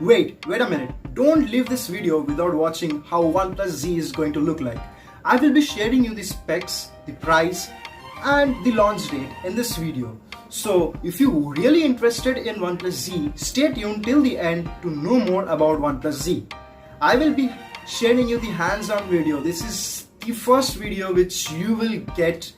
Wait a minute. Don't leave this video without watching how OnePlus Z is going to look like. I will be sharing you the specs, the price and the launch date in this video. So if you're really interested in OnePlus Z, stay tuned till the end to know more about OnePlus Z. I will be sharing you the hands-on video. This is the first video which you will get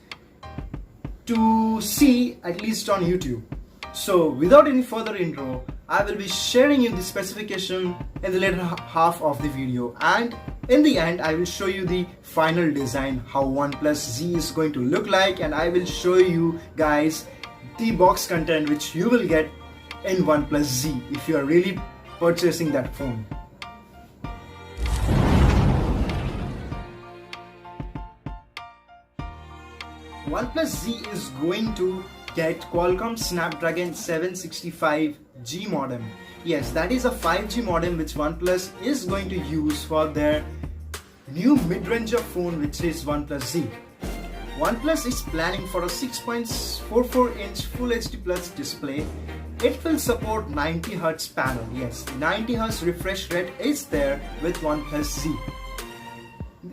to see at least on YouTube. So without any further intro, I will be sharing you the specification in the later half of the video, and in the end I will show you the final design, how OnePlus Z is going to look like, and I will show you guys the box content which you will get in OnePlus Z if you are really purchasing that phone. OnePlus Z is going to get Qualcomm Snapdragon 765G modem. Yes, that is a 5G modem which OnePlus is going to use for their new mid-range phone, which is OnePlus Z. OnePlus is planning for a 6.44-inch Full HD Plus display. It will support 90Hz panel. Yes, 90Hz refresh rate is there with OnePlus Z.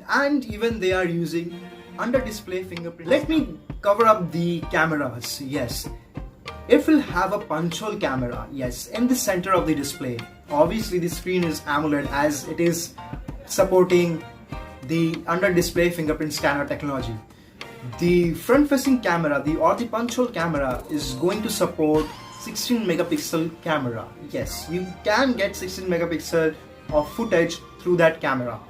And even they are using under-display fingerprint. Let me cover up the cameras. Yes, it will have a punch-hole camera, yes, in the center of the display. Obviously the screen is AMOLED as it is supporting the under-display fingerprint scanner technology. The front-facing camera, the punch-hole camera, is going to support 16 megapixel camera. Yes, you can get 16 megapixel of footage through that camera.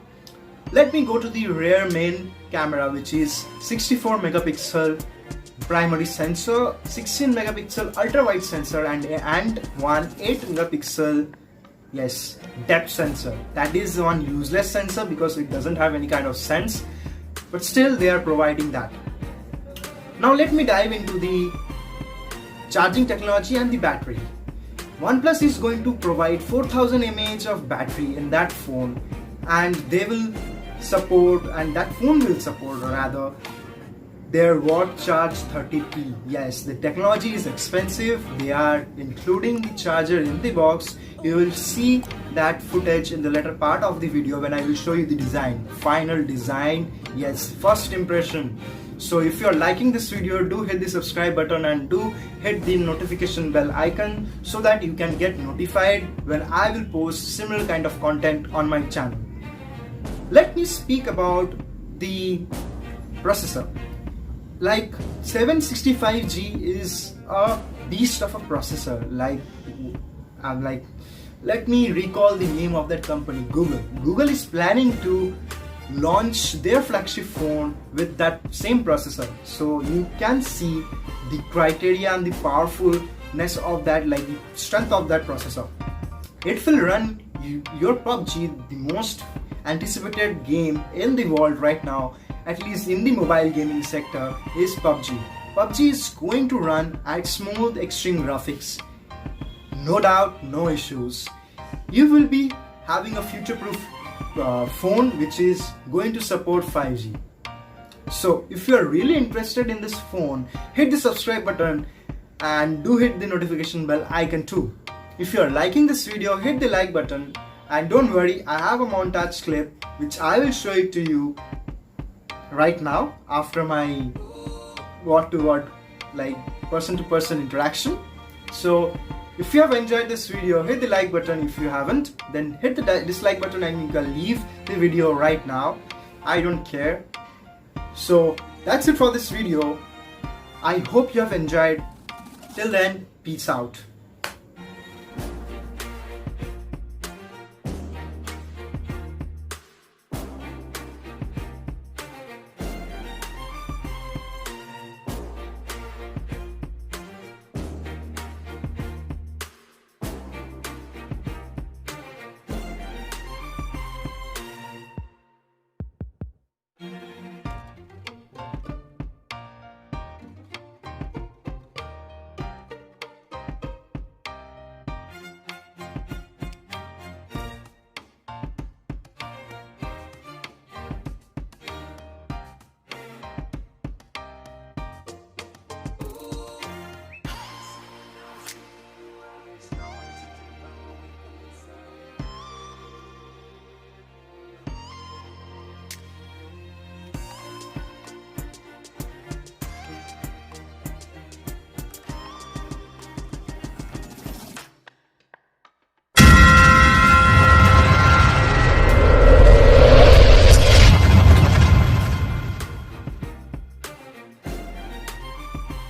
Let me go to the rear main camera, which is 64 megapixel primary sensor, 16 megapixel ultra wide sensor, and one 8 megapixel depth sensor. That is one useless sensor because it doesn't have any kind of sense, but still they are providing that. Now let me dive into the charging technology and the battery. OnePlus is going to provide 4000 mAh of battery in that phone, and they will support, and that phone will support rather, their watt charge 30P. Yes, the technology is expensive. They are including the charger in the box. You will see that footage in the later part of the video when I will show you the design, final design, yes, first impression. So if you are liking this video, do hit the subscribe button and do hit the notification bell icon so that you can get notified when I will post similar kind of content on my channel. Let me speak about the processor. Like 765G is a beast of a processor. Let me recall the name of that company, Google. Google is planning to launch their flagship phone with that same processor. So you can see the criteria and the powerfulness of that, like the strength of that processor. It will run your PUBG, the most anticipated game in the world right now, at least in the mobile gaming sector, is PUBG. PUBG is going to run at smooth extreme graphics. No doubt, no issues. You will be having a future-proof phone which is going to support 5G. So if you are really interested in this phone, hit the subscribe button and do hit the notification bell icon too. If you are liking this video, hit the like button, and don't worry, I have a montage clip which I will show it to you right now after my word-to-word, like person-to-person interaction. So if you have enjoyed this video, hit the like button. If you haven't, then hit the dislike button and you can leave the video right now. I don't care. So that's it for this video. I hope you have enjoyed. Till then, peace out.